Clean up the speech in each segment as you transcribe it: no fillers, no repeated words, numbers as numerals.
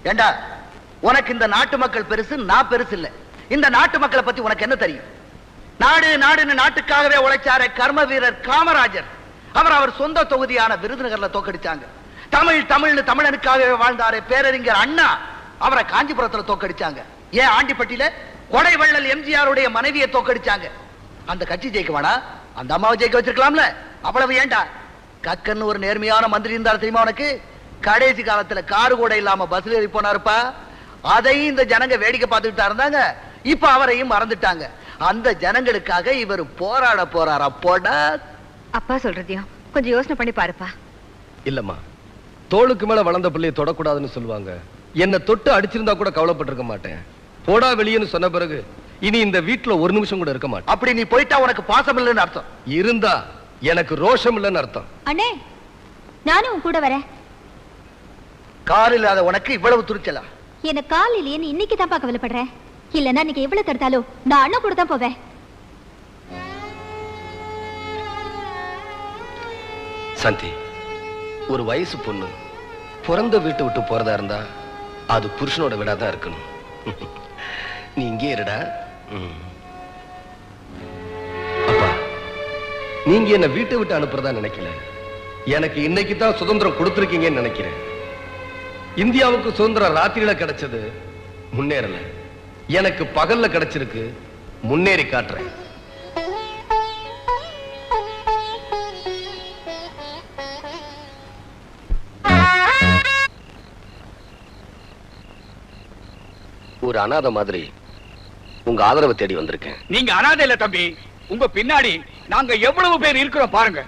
ஏண்டா உனக்கு இந்த நாட்டு மக்கள் பெருசு, நான் பெருசு இல்ல. இந்த நாட்டு மக்களை பத்தி உனக்கு என்ன தெரியும்? நாடு நாடுன்னு நாட்டுக்காகவே உழைச்சார கர்ம வீரர் காமராஜர், அவர் சொந்த தொகுதியான விருதுநகர்ல தோக்கடிச்சாங்க. தமிழ் தமிழ்னு தமிழனுக்காகவே வாழ்ந்தாரு பேரறிஞர் அண்ணா, அவரை காஞ்சிபுரத்துல தோக்கடிச்சாங்க. ஏன் ஆண்டிப்பட்டியில கொடை வள்ளல் எம்ஜிஆருடைய மனைவியை தோக்கடிச்சாங்க. அந்த கட்சி ஜெயிக்க வேணா, அந்த அம்மாவை ஜெயிக்க வச்சிருக்கலாம்ல. அவ்வளவு ஏண்டா? கக்கன்னு ஒரு நேர்மையான மந்திரி இருந்தார் தெரியுமா உனக்கு? கடைசி காலத்துல காரு கூட இல்லாம பஸ்ல ஏறி போனாருப்பா. அதையும் இந்த ஜனங்க வேடிக்கை பார்த்துக்கிட்டா இருந்தாங்க. இப்ப அவரையும் மறந்துட்டாங்க. அந்த ஜனங்களுக்காக இவர் போராட போறாரா? போடா. அப்பா சொல்றதையும் கொஞ்சம் யோசனை பண்ணி பாருப்பா. இல்லம்மா, தோளுக்கு மேல வளர்ந்த பிள்ளையை தொடக்கூடாதுன்னு சொல்லுவாங்க. என்ன தொட்டு அடிச்சிருந்தா கூட கவலைப்பட்டிருக்க மாட்டேன். போடா வெளியேன்னு சொன்ன பிறகு இனி இந்த வீட்டுல ஒரு நிமிஷம் கூட இருக்க மாட்டேன். அப்படி நீ போயிட்டா உனக்கு பாசம் இல்லைன்னு அர்த்தம். இருந்தா எனக்கு ரோஷம் இல்லைன்னு அர்த்தம். அண்ணே, நானும் உன் கூட வரேன். கால் இல்லாத உனக்கு இவ்வளவு துணிச்சலா? எனக்கு கால் இல்லையேன்னு இன்னைக்கு தான் கவலைப்படுறேன். இல்லன்னா நீங்க எவ்வளவு தடுத்தாலும் நான் அண்ணா கூட தான் போவேன். சந்தி, ஒரு வயசு பொண்ணு பிறந்த வீட்டை விட்டு போறதா இருந்தா அது புருஷனோட விடாதான் இருக்கணும். நீ இங்கே இருடா. அப்பா, நீங்க என்ன வீட்டை விட்டு அனுப்புறதா நினைக்கல. எனக்கு இன்னைக்கு தான் சுதந்திரம் கொடுத்திருக்கீங்கன்னு நினைக்கிறேன். இந்தியாவுக்கு சுதந்திரம் ராத்திரியில கிடைச்சது, முன்னேறல. எனக்கு பகல்ல கிடைச்சிருக்கு, முன்னேறி காட்டுறேன். ஒரு அநாத மாதிரி உங்க ஆதரவை தேடி வந்திருக்கேன். நீங்க அநாதை இல்ல தம்பி, உங்க பின்னாடி நாங்க எவ்வளவு பேர் இருக்கிறோம் பாருங்க.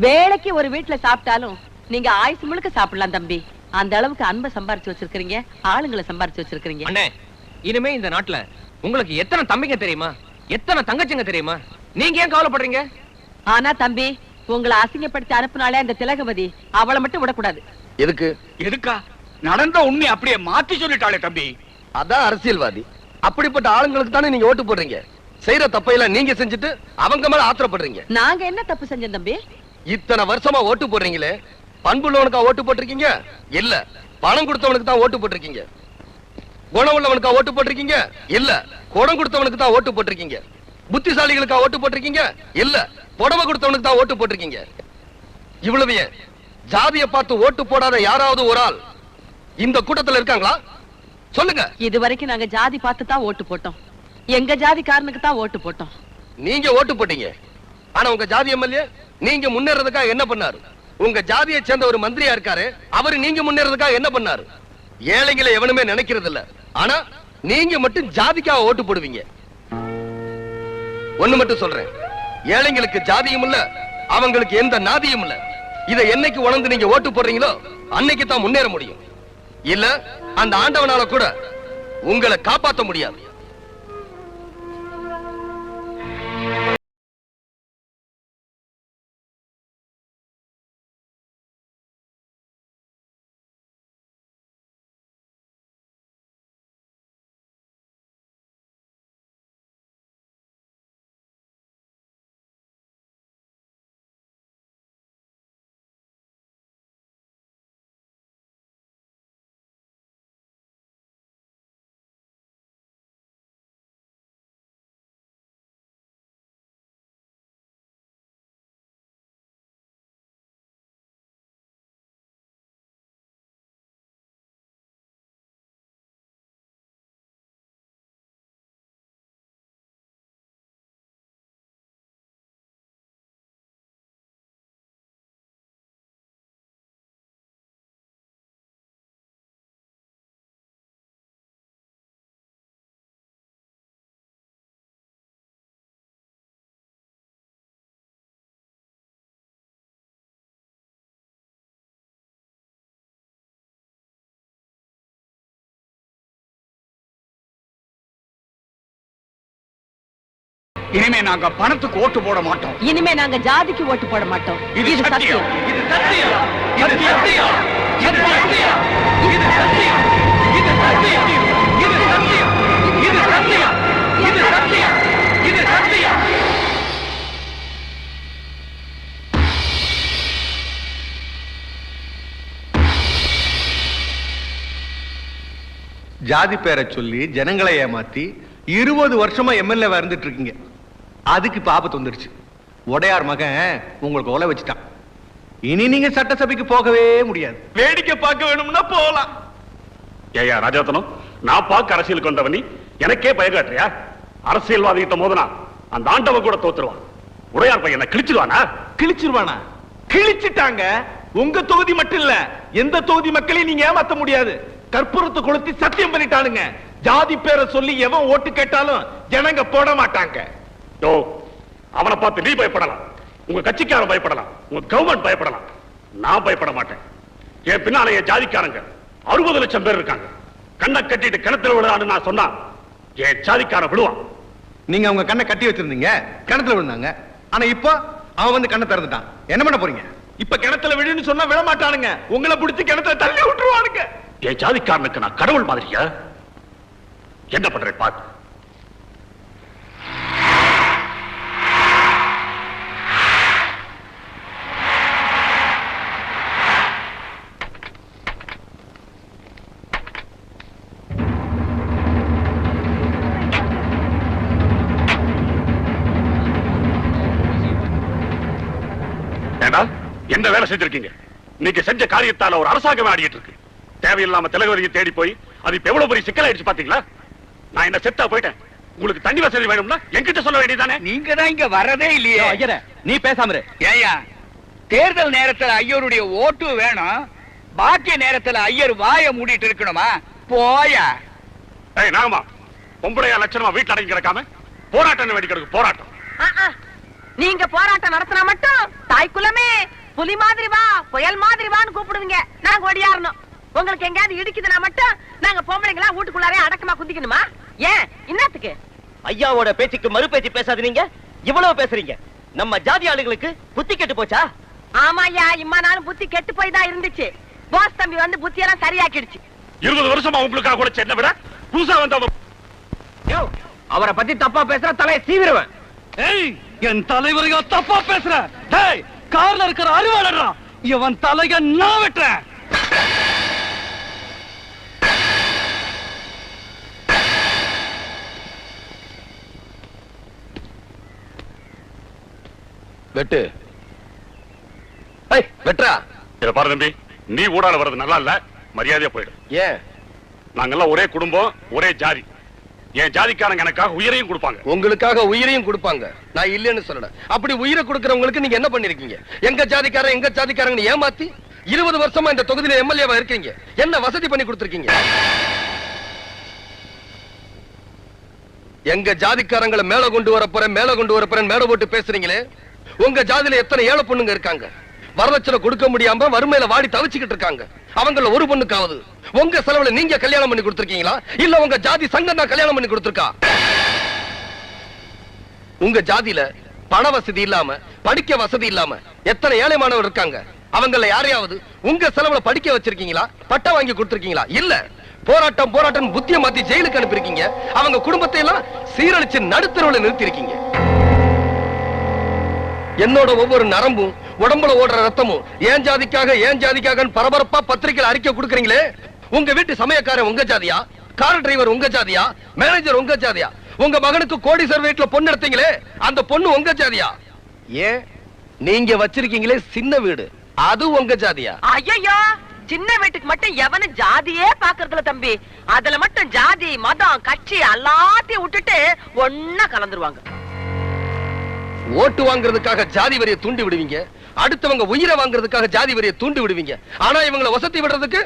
வேலைக்கு ஒரு வீட்டுல சாப்பிட்டாலும் நீங்க ஆயுசு முழுக்க சாப்பிடலாம் தம்பி. அந்த அளவுக்கு அன்பை சம்பாரிச்சு வச்சிருக்கீங்க, ஆளுங்களை சம்பாரிச்சு வச்சிருக்கீங்க. அண்ணே, இனிமே இந்த நாட்டுல உங்களுக்கு எத்தனை தம்பிங்க தெரியுமா, எத்தனை தங்கச்சிங்க தெரியுமா? நீங்க ஏன் கவலைப்படுறீங்க? ஆனா தம்பி, உங்களை அசிங்கப்படுத்தி அனுப்புனாலே அந்த திலகவதி, அவளை மட்டும் விடக்கூடாது. எதுக்கு? எதுக்கா? நடந்த உண்மை அப்படியே மாத்தி சொல்லிட்டாளே தம்பி. அதான் அரசியல்வாதி. அப்படிப்பட்ட ஆளுங்களுக்கு தானே நீங்க ஓட்டு போடுறீங்க. செய்யற தப்பையெல்லாம் நீங்க செஞ்சுட்டு அவங்க மேல ஆத்திரப்படுறீங்க. நாங்க என்ன தப்பு செஞ்சோம் தம்பி? இத்தனை வருஷமா ஓட்டு போடுறீங்களே, பண்புள்ளவனுக்கா ஓட்டு போட்டிருக்கீங்க? இல்ல, பணம் கொடுத்தவனுக்கு தான் ஓட்டு போட்டிருக்கீங்க. குணம் உள்ளவனுக்கா ஓட்டு போட்டிருக்கீங்க? இல்ல, குடம் கொடுத்தவனுக்கு தான் ஓட்டு போட்டிருக்கீங்க. புத்திசாலிகளுக்கா ஓட்டு போட்டிருக்கீங்க? இல்ல, புடவை கொடுத்தவனுக்கு தான் ஓட்டு போட்டிருக்கீங்க. இவ்வளவு ஏன்? ஜாதியை பார்த்து ஓட்டு போடாத யாராவது ஒரு ஆள் இந்த கூட்டத்தில் இருக்காங்களா? சொல்லுங்க. இது வரைக்கும் நாங்க ஜாதி பார்த்து தான் ஓட்டு போட்டோம். எங்க ஜாதிக்காரனுக்கு தான் ஓட்டு போட்டோம். நீங்க ஓட்டு போட்டீங்க. ஆனா உங்க ஜாதி எம்எல்ஏ நீங்க முன்னேறதுக்காக என்ன பண்ணாரு? உங்க ஜாதியை சேர்ந்த ஒரு மந்திரியா இருக்காரு, அவரு நீங்க முன்னேறதுக்காக என்ன பண்ணாரு? ஏழைகளை எவனுமே நினைக்கிறது இல்ல. ஆனா நீங்க மட்டும் ஜாதிக்காக ஓட்டு போடுவீங்க. ஒண்ணு மட்டும் சொல்றேன், ஏழைங்களுக்கு ஜாதியும் இல்ல, அவங்களுக்கு எந்த நாதியும் இல்ல. இதை என்னைக்கு உணர்ந்து நீங்க ஓட்டு போடுறீங்களோ அன்னைக்கு தான் முன்னேற முடியும். இல்ல அந்த ஆண்டவனால கூட உங்களை காப்பாற்ற முடியாது. இனிமே நாங்க பணத்துக்கு ஓட்டு போட மாட்டோம். இனிமே நாங்க ஜாதிக்கு ஓட்டு போட மாட்டோம். இது சத்தியம். இது சத்தியம். இது சத்தியம். இது சத்தியம். இது சத்தியம். இது சத்தியம். இது சத்தியம். இது சத்தியம். இது சத்தியம். இது சத்தியம். ஜாதி பேரை சொல்லி ஜனங்களை ஏமாத்தி 20 வருஷமா எம்எல்ஏவா இருந்துட்டு இருக்கீங்க. அதுக்கு இப்ப ஆபத்து வந்துருச்சு. உடையார் மகன் உங்களுக்கு ஒலை வச்சுட்டான். இனி நீங்க சட்டசபைக்கு போகவே முடியாது. வேடிக்கை பார்க்க வேணும்னா போகலாம். ஏயா ராஜாத்தனம், நான் பார்க்க அரசியல் கொண்டவனி எனக்கே பயகாட்டுறியா? அரசியல்வாதிகிட்ட மோதனா அந்த ஆண்டவ கூட தோத்துருவான். உடையார் பையனை கிழிச்சிருவானா? கிழிச்சிருவானா? கிழிச்சிட்டாங்க. உங்க தொகுதி மட்டும் இல்ல, எந்த தொகுதி மக்களையும் நீங்க ஏமாத்த முடியாது. கற்பூரத்தை கொளுத்தி சத்தியம் பண்ணிட்டானுங்க. ஜாதி பேரை சொல்லி எவன் ஓட்டு கேட்டாலும் ஜனங்க போட மாட்டாங்க. யோ, அவனை பார்த்து நீ பயப்படலாம், உங்க கட்சிக்காரன் பயப்படலாம், உங்க கவர்மெண்ட் பயப்படலாம். நான் பயப்பட மாட்டேன். என் பின்னால என் ஜாதிக்காரங்க 60 லட்சம் பேர் இருக்காங்க. கண்ணை கட்டிட்டு கிணத்துல விழுதான்னு நான் சொன்னா என் ஜாதிக்காரன் விடுவான். நீங்க அவங்க கண்ணை கட்டி வச்சிருந்தீங்க, கிணத்துல விழுந்தாங்க. ஆனா இப்போ அவன் வந்து கண்ணை திறந்துட்டான். என்ன பண்ண போறீங்க? இப்ப கிணத்துல விழுன்னு சொன்னா விட மாட்டானுங்க. உங்களை பிடிச்சி கிணத்துல தள்ளி விட்டுருவானுங்க. என் ஜாதிக்காரனுக்கு நான் கடவுள் மாதிரியா? என்ன பண்றேன் பாத்து. என்ன வேலை செஞ்சிருக்கீங்க? நீங்க செஞ்ச காரியத்தால ஒரு அரசாங்கம் ஆடிட்டு இருக்கு. தேவையில்லாம தலைவரையும் தேடி போய் அது இப்ப எவ்வளவு பெரிய சிக்கலாயிடுச்சு பாத்தீங்களா? நான் என்ன செத்தா போயிட்டேன். உங்களுக்கு தண்ணி வசதி வேணும்னா என்கிட்ட சொல்ல வேண்டியதானே? நீங்க தான் இங்க வரதே இல்லையே. ஐயரே, நீ பேசாம இரு. ஏயா, தேர்தல் நேரத்துல ஐயருடைய ஓட்டு வேணும், பாக்கிய நேரத்துல ஐயர் வாய மூடிட்டு இருக்கணுமா? போயா. ஏய் நாகமா, பொம்பளையா லட்சணமா வீட்டுல அடங்கி கிடக்காம போராட்டம் வேண்டி கிடக்கு. போராட்டம் நீங்க போராட்டம் நடத்தினா மட்டும் தாய்க்குலமே புலி மாதிரி வா, புயல் மாதிரி வான்னு கூப்பிடுவீங்க. நாங்க ஒடியாரணும். உங்களுக்கு எங்கயாவது இடிக்குதுன்னா மட்டும் நாங்க பொம்பளைங்களா வீட்டுக்குள்ளாரே அடக்கமா குந்திக்கணுமா? ஏன் என்னத்துக்கு? ஐயாவோட பேச்சுக்கு மறு பேச்சு பேசாது. நீங்க இவ்வளவு பேசுறீங்க. நம்ம ஜாதி ஆளுங்களுக்கு புத்தி கெட்டு போச்சா? ஆமாய்யா, இம்மா நாளும் புத்தி கெட்டு போய் தான் இருந்துச்சு. போஸ் தம்பி வந்து புத்தியெல்லாம் சரியாக்கிடுச்சு. 20 வருஷமா உங்களுக்காக கூட சென்ன விட புதுசா வந்தவங்க. அவரை பத்தி தப்பா பேசுற தலையை சீவிடுவேன். ஏய், என் தலைவரையா தப்பா பேசுற? டேய், கார்ல இருக்கிற அருவாளடா, இவன் தலைய நான் வெட்டுறேன். வெட்டு. வெட்டா. இத பாரு தம்பி, நீ ஊடால வர்றது நல்லா இல்ல. மரியாதையா போயிடு. ஏன்? நாங்கெல்லாம் ஒரே குடும்பம், ஒரே ஜாதி. என் ஜாதிக்காரங்க எனக்காக உயிரையும் கொடுப்பாங்க. உங்களுக்காக உயிரையும் கொடுப்பாங்க. நான் இல்லன்னு சொல்லல. அப்படி உயிரை கொடுக்கறவங்களுக்கு நீங்க என்ன பண்ணிருக்கீங்க? எங்க ஜாதிக்காரங்க ஏமாத்தி 20 வருஷமா இந்த தொகுதியில எம்எல்ஏவா இருக்கீங்க. என்ன வசதி பண்ணி கொடுத்திருக்கீங்க? எங்க ஜாதிக்காரங்களை மேல கொண்டு வரப்போறேன் மேல போட்டு பேசுறீங்களே. உங்க ஜாதியில எத்தனை ஏழை பொண்ணுங்க இருக்காங்க. வரதட்சணை கொடுக்க முடியாம வறுமையில வாடி தவிச்சுக்கிட்டு இருக்காங்க. அவங்கள ஒரு பொண்ணுக்காவது உங்க செலவுல நீங்க கல்யாணம் பண்ணி கொடுத்திருக்கீங்களா? இல்ல உங்க ஜாதி சங்கம் தான் கல்யாணம் பண்ணி கொடுத்திருக்கா? உங்க ஜாதியில பண வசதி இல்லாம, படிக்க வசதி இல்லாம எத்தனை ஏழை மாணவர் இருக்காங்க. அவங்கள யாரையாவது உங்க செலவுல படிக்க வச்சிருக்கீங்களா? பட்டம் வாங்கி கொடுத்திருக்கீங்களா? இல்ல. போராட்டம் புத்திய மாத்தி ஜெயிலுக்கு அனுப்பியிருக்கீங்க. அவங்க குடும்பத்தை எல்லாம் சீரழிச்சு நடுத்தரவுல நிறுத்தி இருக்கீங்க. என்னோட ஒவ்வொரு நரம்பும் உடம்புல ஓடுற ரத்தமும் ஏன் ஜாதிக்காக பரபரப்பா பத்திரிகையில் அறிக்கை கொடுக்கறீங்களே. உங்க வீட்டு சமயக்காரன் உங்க ஜாதியா? கார் டிரைவர் உங்க ஜாதியா? மேனேஜர் உங்க ஜாதியா? உங்க மகனுக்கு கோடீஸ்வரர் வீட்டுல பொண்ணு எடுத்தீங்களே, அந்த பொண்ணு உங்க ஜாதியா? ஏன் நீங்க வச்சிருக்கீங்களே சின்ன வீடு, அது உங்க ஜாதியா? ஐயோ, சின்ன வீட்டுக்கு மட்டும் எவனும் ஜாதியே பாக்குறதுல தம்பி. அதுல மட்டும் ஜாதி மதம் கட்சி எல்லாத்தையும் விட்டுட்டு ஒன்னா கலந்துருவாங்க. ஓட்டு வாங்குறதுக்காக ஜாதி வரியை தூண்டி விடுவீங்க, அடுத்தவங்க உயிரை வாங்குறதுக்காக ஜாதி வரியை தூண்டி விடுவீங்க. ஆனா இவங்களை வசதி விடுறதுக்கு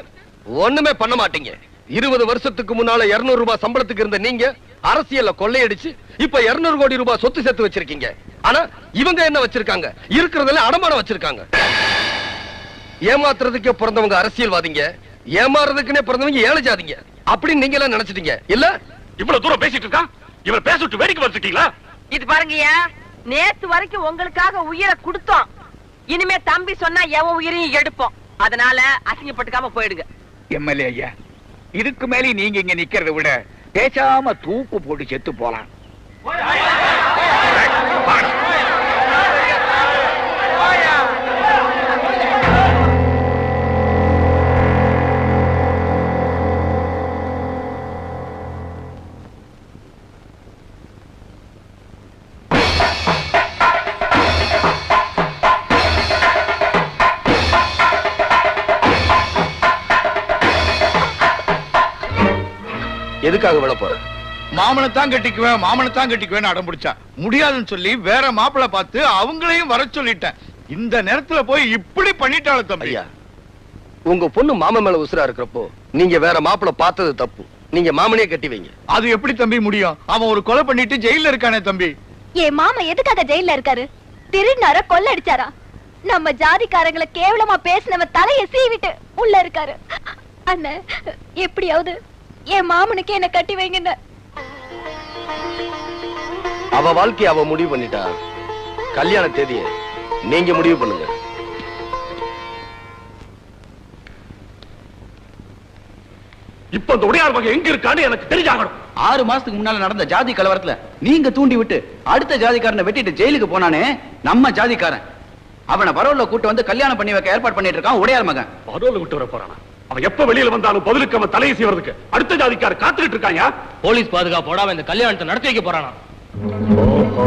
ஒண்ணுமே பண்ண மாட்டீங்க. 20 வருஷத்துக்கு முன்னால 200 ரூபாய் சம்பளத்துக்கு இருந்த நீங்க அரசியல்ல கொள்ளையடிச்சு இப்ப 200 கோடி ரூபாய் சொத்து சேர்த்து வச்சிருக்கீங்க. ஆனா இவங்க என்ன வச்சிருக்காங்க? இருக்கிறதுல அடமானம் வச்சிருக்காங்க. ஏமாத்துறதுக்கே பிறந்தவங்க அரசியல்வாதிங்க, ஏமாறதுக்குன்னே பிறந்தவங்க ஏழை ஜாதிங்க அப்படின்னு நீங்க எல்லாம் நினைச்சிட்டீங்க இல்ல? இவ்வளவு தூரம் பேசிட்டு இருக்கான், இவரை பேச விட்டு வேடிக்கை பார்த்துட்டீங்களா? இது பாருங்கய்யா, நேத்து வரைக்கும் உங்களுக்காக உயிரை கொடுத்தோம். இனிமே தம்பி சொன்னா எவன் உயிரையும் எடுப்போம். அதனால அசிங்கப்பட்டுக்காம போயிடுங்க. எம்எல்ஏ ஐயா, இதுக்கு மேலே நீங்க இங்க நிக்கிறத விட பேசாம தூக்கு போட்டு செத்து போலாம். எதுக்காக விழ போற? மாமனத்தான் கட்டிக்குவேன் அடம் பிடிச்சா முடியாதுன்னு சொல்லி வேற மாப்பிள்ளை பார்த்து அவங்களையும் வர சொல்லிட்டேன். இந்த நேரத்துல போய் இப்படி பண்ணிட்டாள தம்பி. ஐயா, உங்க பொண்ணு மாமன் மேல உசுரா இருக்கிறப்போ நீங்க வேற மாப்பிள்ளை பார்த்தது தப்பு. நீங்க மாமனே கட்டி வைங்க. அது எப்படி தம்பி முடியும்? அவன் ஒரு கொலை பண்ணிட்டு ஜெயில இருக்கானே தம்பி. என் மாமா எதுக்காக ஜெயில இருக்காரு? திருநார கொள்ள அடிச்சாரா? நம்ம ஜாதிக்காரங்களை கேவலமா பேசினவன் தலைய சீவிட்டு உள்ள இருக்காரு. அண்ணன் எப்படியாவது என் மாமனுக்கு என்ன கட்டி வைங்க. அவ வாழ்க்கை அவ முடிவு பண்ணிட்டா. கல்யாண தேதியை நீங்க முடிவு பண்ணுங்க. இப்ப இந்த உடையார் வகை எங்க இருக்கான்னு எனக்கு தெரிஞ்சாகணும். 6 மாசத்துக்கு முன்னால நடந்த ஜாதி கலவரத்துல நீங்க தூண்டி விட்டு அடுத்த ஜாதிக்காரனை வெட்டிட்டு ஜெயிலுக்கு போனானே நம்ம ஜாதிக்காரன். அவனை பரோல்ல கூட்டு வந்து கல்யாணம் பண்ணி வைக்க ஏற்பாடு பண்ணிட்டு இருக்கான் உடையார் மகன். பரோல்ல விட்டு வர போறானா? அவன் எப்ப வெளியில வந்தாலும் பதிலுக்கு அவன் தலையை செய்வதற்கு அடுத்த ஜாதிக்காரர் காத்துக்கிட்டு இருக்காங்க. போலீஸ் பாதுகாப்போட அவன் இந்த கல்யாணத்தை நடத்தி வைக்க போறானா? ஓஹோ,